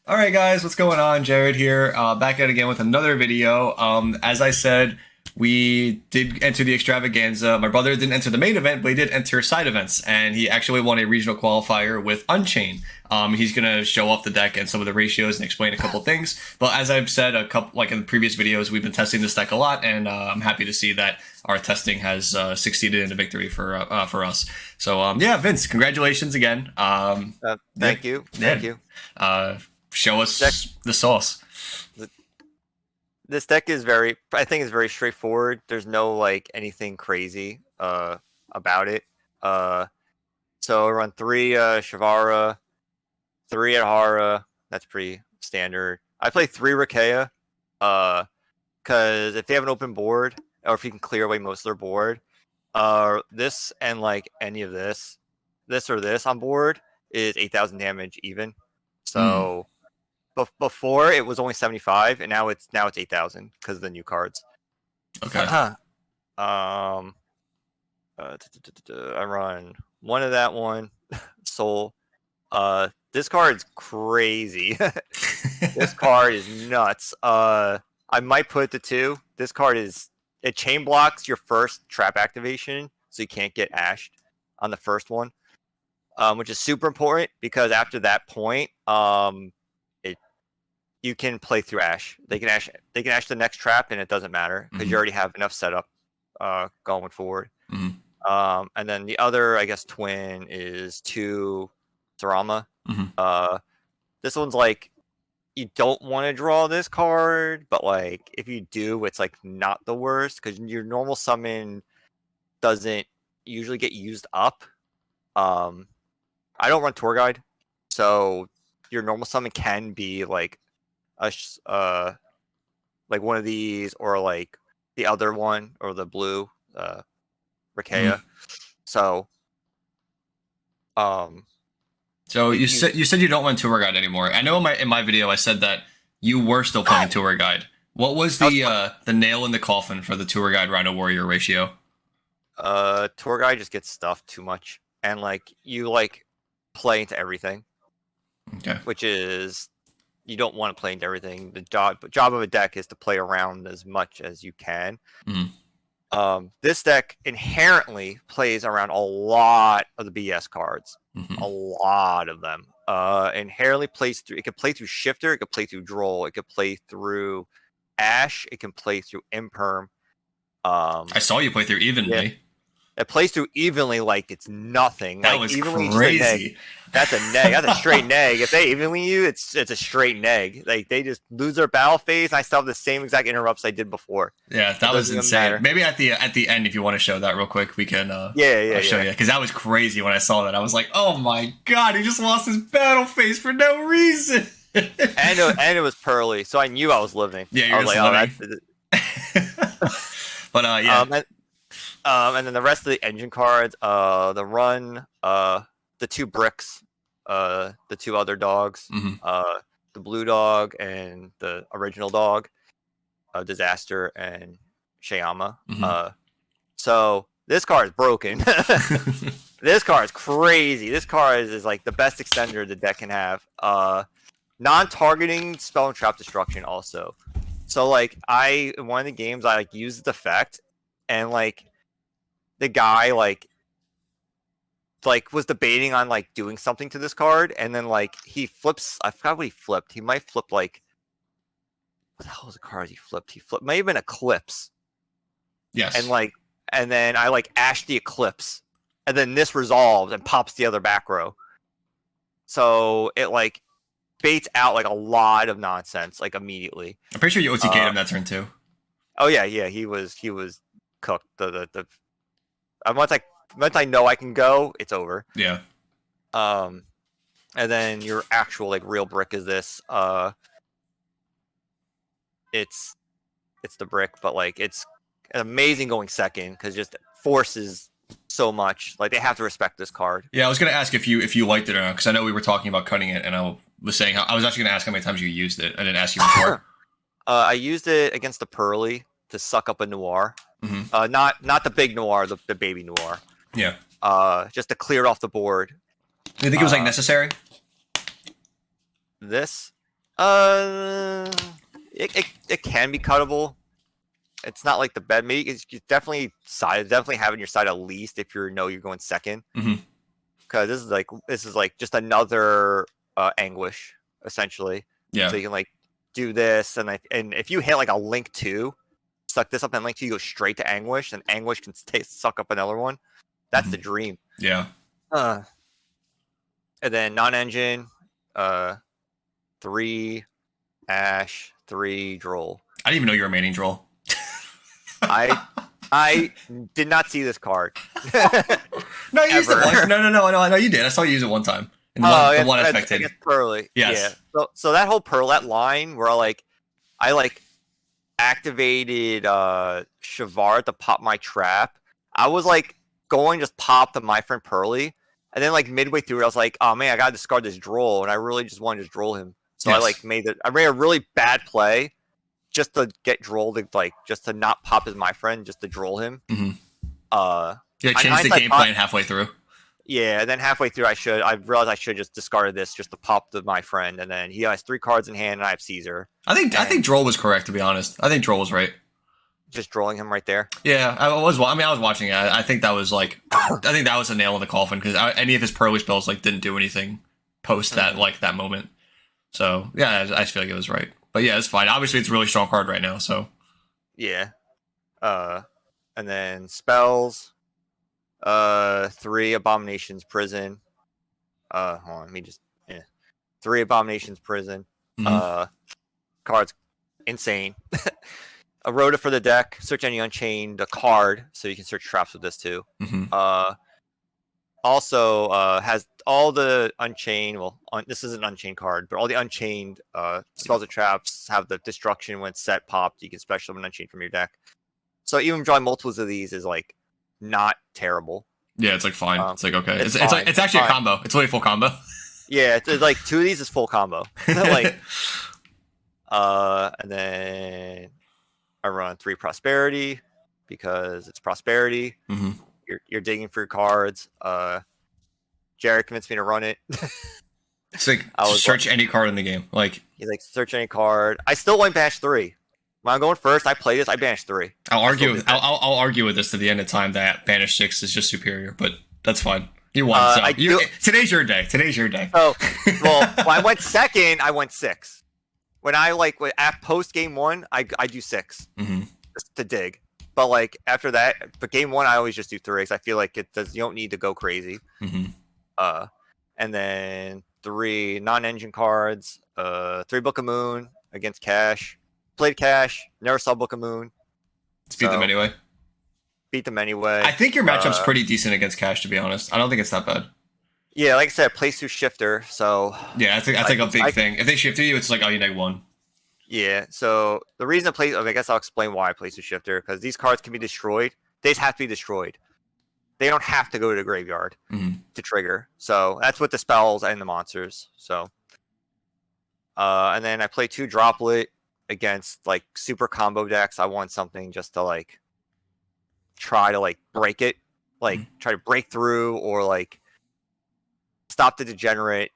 All right, guys, what's going on? Jared here, back at it again with another video. As I said, we did enter the extravaganza. My brother didn't enter the main event, but he did enter side events, and he actually won a regional qualifier with Unchained. He's gonna show off the deck and some of the ratios and explain a couple things. But as I've said a couple, like in the previous videos, we've been testing this deck a lot, and I'm happy to see that our testing has succeeded in a victory for us. So yeah, Vince, congratulations again. Thank you. Yeah. Thank you. Show us Deck, the sauce. this deck is I think it's very straightforward. There's no like anything crazy about it. So I run 3 Shavara, 3 Adhara. That's pretty standard. I play 3 Rakea, because if they have an open board, or if you can clear away most of their board, this and like any of this or this on board is 8,000 damage even. So before it was only 75, and now it's 8,000 because of the new cards. Okay. I run one of that one, Soul. This card's crazy. This card is nuts. I might put it to 2. This card it chain blocks your first trap activation, so you can't get ashed on the first one, which is super important because after that point, you can play through Ash. They can ash the next trap, and it doesn't matter because you already have enough setup going forward. And then the other, I guess, twin is 2 Sarama. This one's like, you don't want to draw this card, but like if you do, it's like not the worst because your normal summon doesn't usually get used up. I don't run Tour Guide, so your normal summon can be like like one of these, or like the other one, or the blue Rakea. So so you said you don't want Tour Guide anymore. I know in my video I said that you were still playing Tour Guide. What was the nail in the coffin for the Tour Guide Rhino Warrior ratio? Tour Guide just gets stuffed too much, and like you like play into everything. Okay. Which is, you don't want to play into everything. The job of a deck is to play around as much as you can. This deck inherently plays around a lot of the BS cards. A lot of them. Inherently plays through. It can play through Shifter. It can play through Droll. It can play through Ash. It can play through Imperm. I saw you play through evenly. Yeah. It plays through evenly like it's nothing. That like, was evenly crazy. That's a neg. That's a straight neg. If they evenly you, it's a straight neg. Like they just lose their battle phase. And I still have the same exact interrupts I did before. Yeah, that was insane. Maybe at the end, if you want to show that real quick, we can. I'll show you, because that was crazy when I saw that. I was like, oh my god, he just lost his battle phase for no reason. and it was Pearly, so I knew I was living. Yeah, you were living. But yeah. And then the rest of the engine cards, the run, the 2 bricks, the 2 other dogs, the blue dog and the original dog, Disaster and Shayama. So this card is broken. This card is crazy. This card is like the best extender the deck can have. Non-targeting spell and trap destruction also. So like in one of the games I like used the effect, and like the guy like was debating on like doing something to this card, and then like he flips. I forgot what he flipped. He might flip like, what the hell was the card he flipped? He flipped, may have been Eclipse. Yes. And then I like ashed the Eclipse, and then this resolves and pops the other back row. So it like baits out like a lot of nonsense like immediately. I'm pretty sure you OTK'd him that turn too. Oh yeah, he was cooked. Once I know I can go, it's over. Yeah. And then your actual like real brick is this. It's the brick, but like it's amazing going second because just forces so much. Like they have to respect this card. Yeah, I was gonna ask if you liked it or not, because I know we were talking about cutting it, and I was saying I was actually gonna ask how many times you used it. I didn't ask you before. I used it against the Pearly to suck up a Noir. Not the big Noir, the baby Noir. Yeah. Just to clear it off the board. Do you think it was like necessary? This? It can be cuttable. It's not like the bed. Maybe it's definitely have in your side at least if you know you're going second. Because this is like just another anguish essentially. Yeah. So you can like do this, and if you hit like a link 2, suck this up, and link 2 you go straight to anguish, and anguish can suck up another one. That's the dream. Yeah. And then non-engine, 3 ash, 3 droll. I didn't even know you were maining droll. I did not see this card. No, you used it once. No, you did. I saw you use it one time. In one affected. Pearly. Yes. Yeah. So that whole that line where I activated Shavar to pop my trap. I was like going just pop to my friend Pearly, and then like midway through it, I was like, oh man, I gotta discard this droll, and I really just wanted to droll him. So yes. I made a really bad play just to get drolled, just to not pop as my friend, just to droll him. Change the game plan halfway through. Yeah, and then halfway through, I realized I should just discarded this just to pop my friend, and then he has 3 cards in hand, and I have Caesar. I think droll was correct, to be honest. I think droll was right. Just drolling him right there. Yeah, I was watching it. I think that was a nail in the coffin because any of his Pearly spells didn't do anything post that moment. So yeah, I just feel like it was right. But yeah, it's fine. Obviously, it's a really strong card right now. So yeah, and then spells. 3 Abominations Prison. Hold on, let me just 3 Abominations Prison. Cards insane. A Rhoda for the deck. Search any Unchained card, so you can search traps with this too. Also has all the Unchained. Well, this is an Unchained card, but all the Unchained spells and traps have the destruction when set popped. You can special summon Unchained from your deck. So even drawing multiples of these is not terrible. Yeah, it's fine. It's okay. It's actually fine. A combo. It's really a full combo. Yeah, it's 2 of these is full combo. And then I run 3 Prosperity because it's Prosperity. You're digging for your cards. Jared convinced me to run it. It's search any card in the game. He's search any card. I still went bash 3. When I'm going first, I play this. I banish 3. I'll argue with this to the end of time that banish 6 is just superior, but that's fine. You won. Today's your day. So, when I went second, I went 6. When I at post game 1, I do 6 just to dig. But after that, but game 1, I always just do 3 because I feel like you don't need to go crazy. And then 3 non-engine cards. 3 Book of Moon against Cash. Played Cash, never saw Book of Moon. Beat them anyway. I think your matchup's pretty decent against Cash, to be honest. I don't think it's that bad. Yeah, like I said, plays through Shifter, so... Yeah, I think a big thing. If they shift to you, it's you neg 1. Yeah, so the reason I play... I guess I'll explain why I play through Shifter, because these cards can be destroyed. They just have to be destroyed. They don't have to go to the graveyard to trigger. So that's with the spells and the monsters. So... and then I play 2 Droplet against super combo decks. I want something just to try to break it, try to break through or stop the degenerate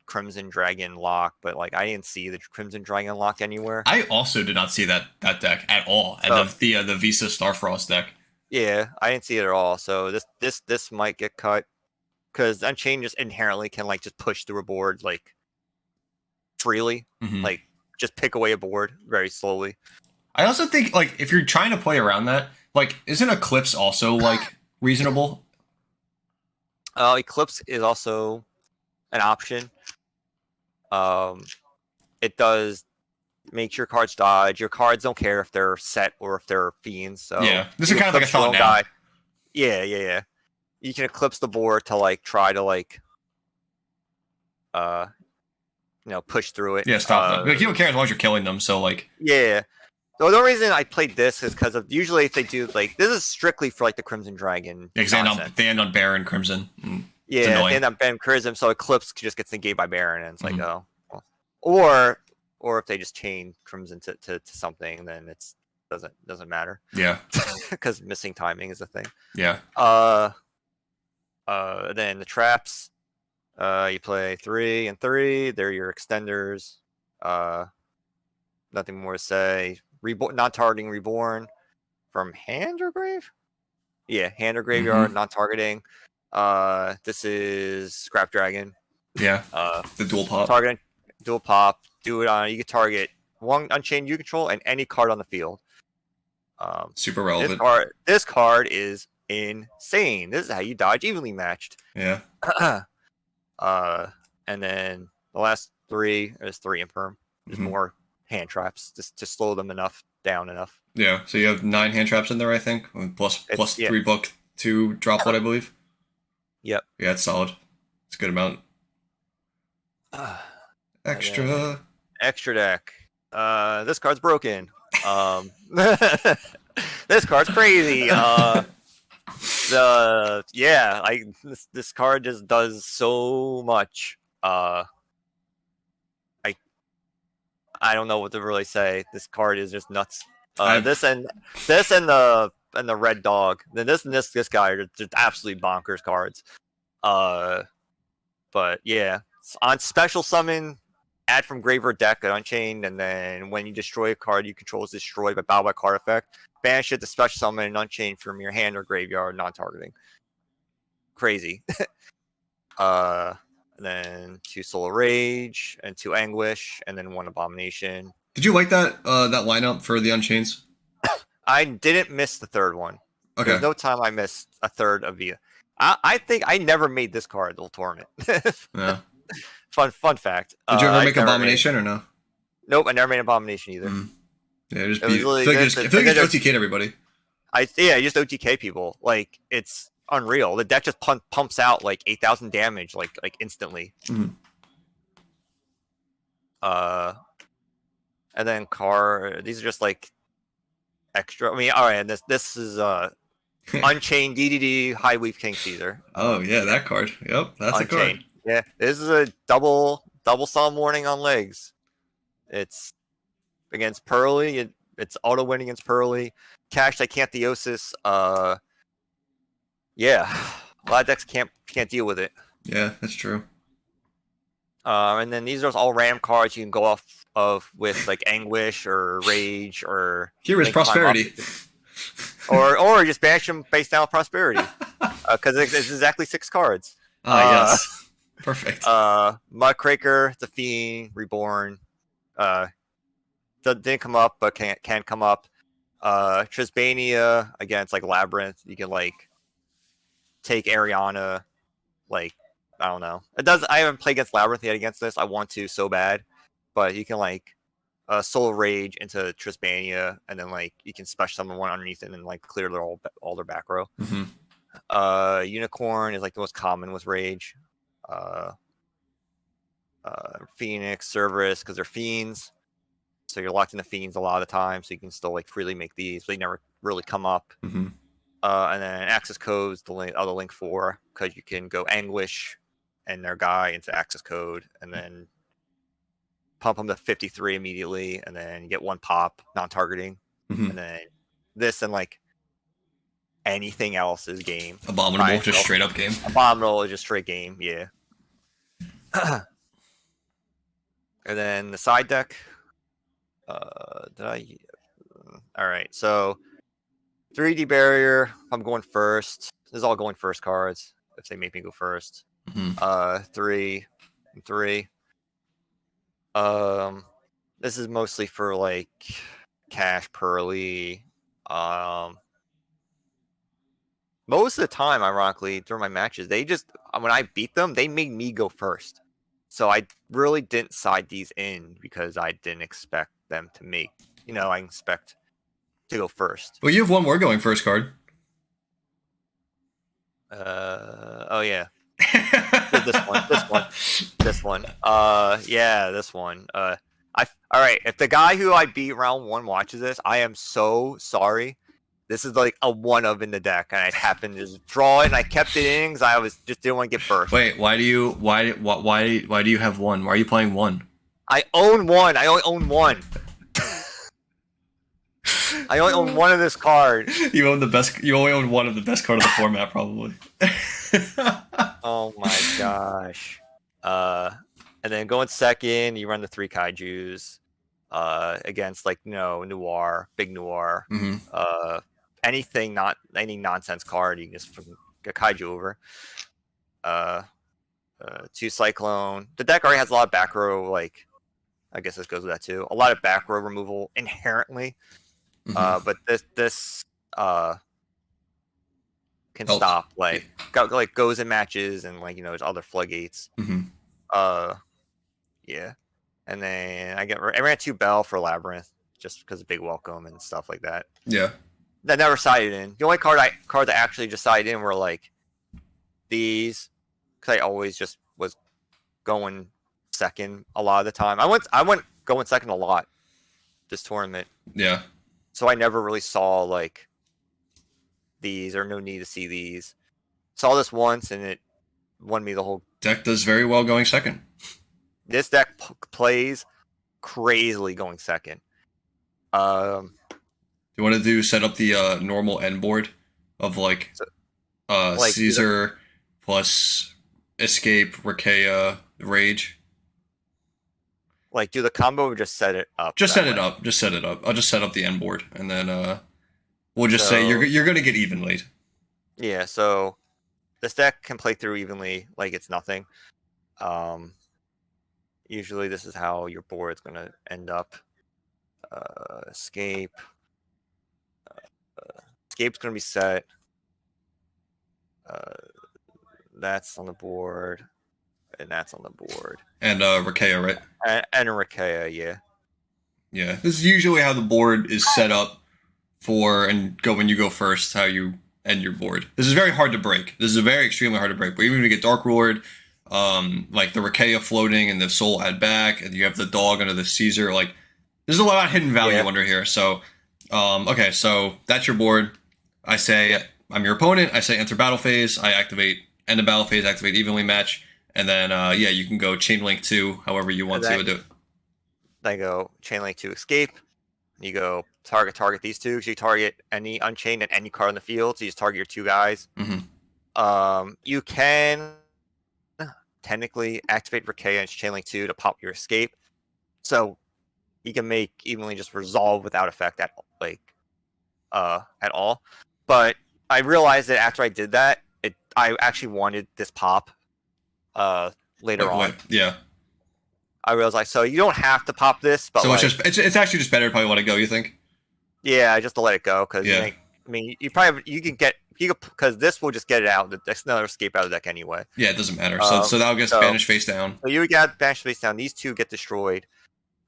Crimson Dragon lock. But I didn't see the Crimson Dragon lock anywhere. I also did not see that deck at all. And the Visa Starfrost deck. Yeah, I didn't see it at all. So this might get cut because Unchained just inherently can just push through a board freely, just pick away a board very slowly. I also think if you're trying to play around that, isn't Eclipse also reasonable? Eclipse is also an option. It does make your cards dodge. Your cards don't care if they're set or if they're fiends. So yeah, this is kind of a thought now. Yeah. You can Eclipse the board to try to push through it. Yeah, stop them. You don't care as long as you're killing them. So yeah. The only reason I played this is because of usually if they do this is strictly for the Crimson Dragon. Yeah, they end on Baron Crimson. Yeah, they end on Baron Crimson, so Eclipse just gets negated by Baron, and it's oh, well. Or if they just chain Crimson to something, then it doesn't matter. Yeah, because missing timing is a thing. Yeah. Then the traps. You play 3 and 3. They're your extenders. Nothing more to say. Non-targeting Reborn from hand or grave? Yeah, hand or graveyard, non-targeting. This is Scrap Dragon. Yeah. The dual pop. Targeting, dual pop. Do it on. You can target one Unchained you control and any card on the field. Super relevant. This card is insane. This is how you dodge evenly matched. Yeah. And then the last 3 is 3 Imperm. There's more hand traps just to slow them down enough. Yeah. So you have 9 hand traps in there, I think, plus 3 book to drop what I believe. Yep. Yeah, it's solid. It's a good amount. Extra deck. This card's broken. This card's crazy. This card just does so much. I don't know what to really say. This card is just nuts. This and the red dog. Then this guy are just absolutely bonkers cards. But yeah, on special summon, add from grave or deck an Unchained, and then when you destroy a card you control is destroyed by battle by card effect, banish it to special summon an Unchained from your hand or graveyard, non-targeting. Crazy. And then 2 Soul Rage and 2 Anguish, and then 1 Abomination. Did you like that lineup for the Unchains? I didn't miss the 3rd one. Okay. There's no time I missed a 3rd of the. I think I never made this card the tournament. Yeah. Fun fact. Did you ever make Abomination or no? Nope, I never made Abomination either. Yeah, just I feel like you just OTK'd everybody. Just OTK people. Like, it's unreal. The deck just pumps out like 8,000 damage like instantly. And then these are just like extra. I mean, all right, and this is Unchained DDD High Weave King Caesar. Oh yeah, that card. Yep, that's Unchained. A card. Yeah, this is a double Solemn Warning on legs. It's against Pearly. It's auto win against Pearly. Cash Lycanthiosis. Yeah, a lot of decks can't deal with it. Yeah, that's true. And then these are all random cards you can go off of with like Anguish or Rage or here is Prosperity. Or just banish them face down with Prosperity. Because it's exactly 6 cards. Yes. Perfect. Muckraker, The Fiend, Reborn. Didn't come up, but can come up. Trisbania against like Labyrinth. You can like take Ariana. Like, I don't know. I haven't played against Labyrinth yet against this. I want to so bad. But you can like Soul Rage into Trisbania, and then like you can special summon one underneath it and then like clear all their back row. Unicorn is like the most common with Rage. Phoenix, Cerberus, because they're fiends. So you're locked into fiends a lot of the time, so you can still like freely make these, but they never really come up. And then Access Code's the other link 4, because you can go Anguish and their guy into Access Code, and then pump them to 53 immediately, and then you get 1 pop, non-targeting, and then this and like anything else is game. Abominable, just straight up game. Abominable is just straight game, yeah. And then the side deck. All right, so 3D Barrier. I'm going first. This is all going first cards if they make me go first. 3 and 3. This is mostly for like Cash, Pearly. Most of the time, ironically, during my matches, when I beat them, they made me go first. So I really didn't side these in because I didn't expect them to make. I expect to go first. Well, you have one more going first card. Oh yeah. This one. Yeah, this one. All right. If the guy who I beat round 1 watches this, I am so sorry. This is like a one of in the deck, and I happened to just draw it, and I kept it in because I didn't want to get burst. Wait, why do you have 1? Why are you playing 1? I own 1. I only own 1. I only own 1 of this card. You own the best. You only own 1 of the best card of the format, probably. Oh my gosh. And then going second, you run the 3 kaijus against like Noir, Big Noir, anything not any nonsense card. You can just get kaiju over. 2 Cyclone. The deck already has a lot of back row, like I guess this goes with that too. A lot of back row removal inherently. But this can stop goes in matches and there's other floodgates. Yeah. And then I ran 2 Bell for Labyrinth just because of big welcome and stuff like that. Yeah. That never sided in. The only card that actually just sided in were like these, because I always just was going second a lot of the time. I went going second a lot this tournament. Yeah. So I never really saw like these, or no need to see these. Saw this once and it won me the whole. Deck does very well going second. This deck plays crazily going second. You want to set up the normal end board of like Caesar plus Escape, Rakea, Rage? Like do the combo or just set it up? Just set it up. Just set it up. I'll just set up the end board and then we'll just say you're gonna get evenly. Yeah, so this deck can play through evenly like it's nothing. Usually this is how your board's going to end up. Escape. Escape's going to be set. That's on the board. And that's on the board. And Rakea, right? And Rakea, yeah. Yeah, this is usually how the board is set up for, and when you go first, how you end your board. This is very hard to break. This is very extremely hard to break. But even if you get Dark Lord, like the Rakea floating and the Soul add back, and you have the dog under the Caesar, like there's a lot of hidden value under here. So, okay, so that's your board. I say I'm your opponent. I say enter battle phase. I activate end of battle phase, activate evenly match, and then you can go chain link 2 however you want to do it. Then go chain link 2 escape. You go target these 2. So you target any Unchained and any card on the field. So you just target your 2 guys. You can technically activate Rakea and chain link 2 to pop your escape. So you can make evenly just resolve without effect at all. But I realized that after I did that, I actually wanted this pop later on. Yeah. I realized so you don't have to pop this, but so it's actually just better to probably let it go. You think? Yeah, just to let it go because because this will just get it out. That's another escape out of the deck anyway. Yeah, it doesn't matter. So that'll get banished face down. So you got banished face down. These 2 get destroyed.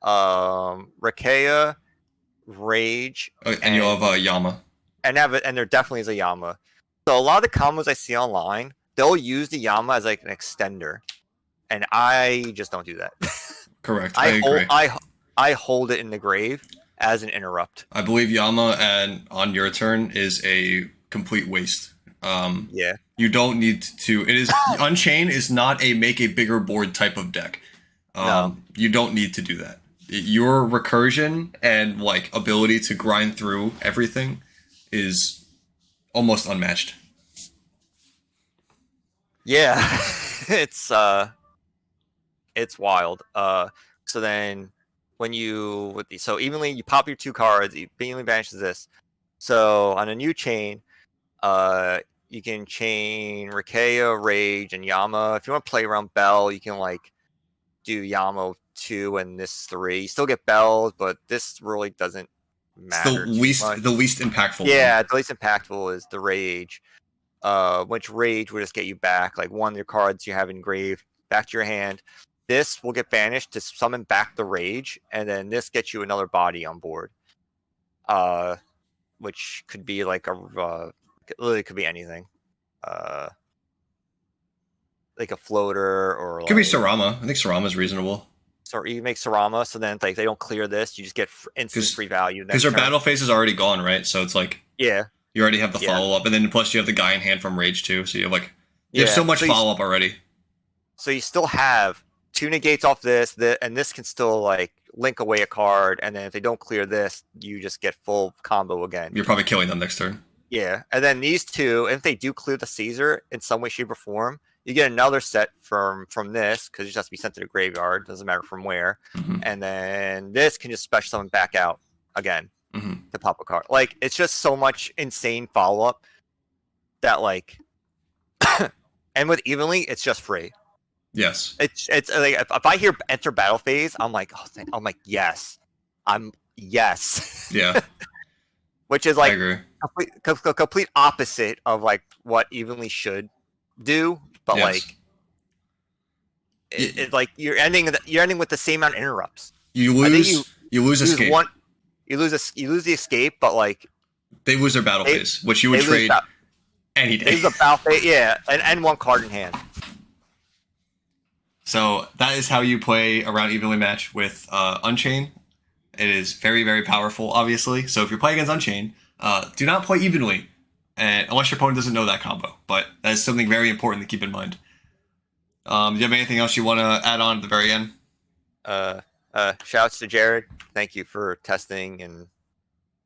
Rakea, Rage, and you'll have Yama. And there definitely is a Yama. So a lot of the combos I see online, they'll use the Yama as like an extender, and I just don't do that. Correct. I agree. I hold it in the grave as an interrupt. I believe Yama on your turn is a complete waste. You don't need to. It is Unchained is not a make a bigger board type of deck. No. You don't need to do that. Your recursion and like ability to grind through everything is almost unmatched. Yeah, it's wild. So then when evenly you pop your 2 cards, evenly banishes this. So on a new chain, you can chain Rakea, Rage, and Yama. If you want to play around Bell, you can like do Yama 2 and this 3. You still get Bells, but this really doesn't matter. It's the least impactful. Yeah, the least impactful is the Rage. Which Rage will just get you back like one of your cards you have engraved back to your hand. This will get banished to summon back the Rage, and then this gets you another body on board. Which could be like literally could be anything. Like a floater or could be Sarama. I think Sarama's reasonable. So you make Sarama, so then like they don't clear this, you just get instant free value. Because their battle phase is already gone, right? So it's like you already have the follow up, and then plus you have the guy in hand from Rage too. So you have you have so much follow up already. So you still have 2 negates off this, and this can still like link away a card, and then if they don't clear this, you just get full combo again. You're probably killing them next turn. Yeah, and then these 2, if they do clear the Caesar in some way, shape, or form, You get another set from this because it just has to be sent to the graveyard. Doesn't matter from where. And then this can just special summon back out again to pop a card. Like, it's just so much insane follow up that like, and with Evenly, it's just free. Yes. It's like if I hear enter battle phase, I'm like, yes, yes. Yeah. Which is like I agree. complete opposite of like what Evenly should do, but like it like you're ending with the same amount of interrupts. You lose escape. You lose the escape, but like they lose their battle phase, which you would trade any day. They lose a battle phase, yeah, and one card in hand. So that is how you play around Evenly match with Unchained. It is very, very powerful, obviously. So if you're playing against Unchained, do not play Evenly, unless your opponent doesn't know that combo. But that is something very important to keep in mind. Do you have anything else you want to add on at the very end? Shouts to Jared. Thank you for testing and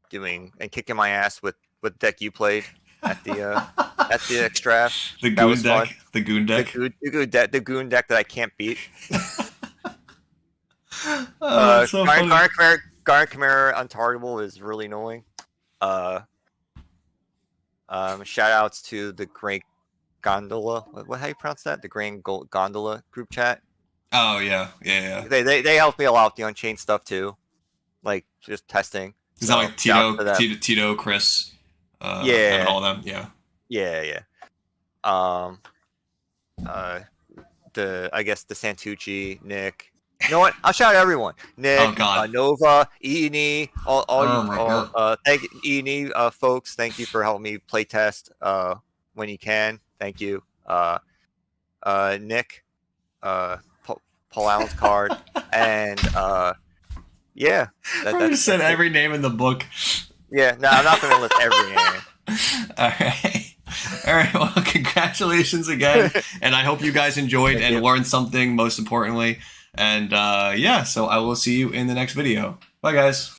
kicking my ass with deck you played at the extra. The goon deck. Fun. The goon deck. The goon deck that I can't beat. So Garnet Chimera Untargetable is really annoying. Shout outs to the Great Gondola. What how you pronounce that? The Grand Gondola group chat. Oh yeah. They helped me a lot with the Unchained stuff too, like just testing. Is that like Tito, Chris? And all of them. Yeah. I guess the Santucci, Nick. You know what? I'll shout out everyone. Nick, Nova, E&E, thank E&E folks. Thank you for helping me play test when you can. Thank you. Nick, Paul Allen's card, and yeah. I just said every name in the book. Yeah, no, I'm not going to list every name. All right. Well, congratulations again, and I hope you guys enjoyed and learned something. Most importantly. And so I will see you in the next video. Bye, guys.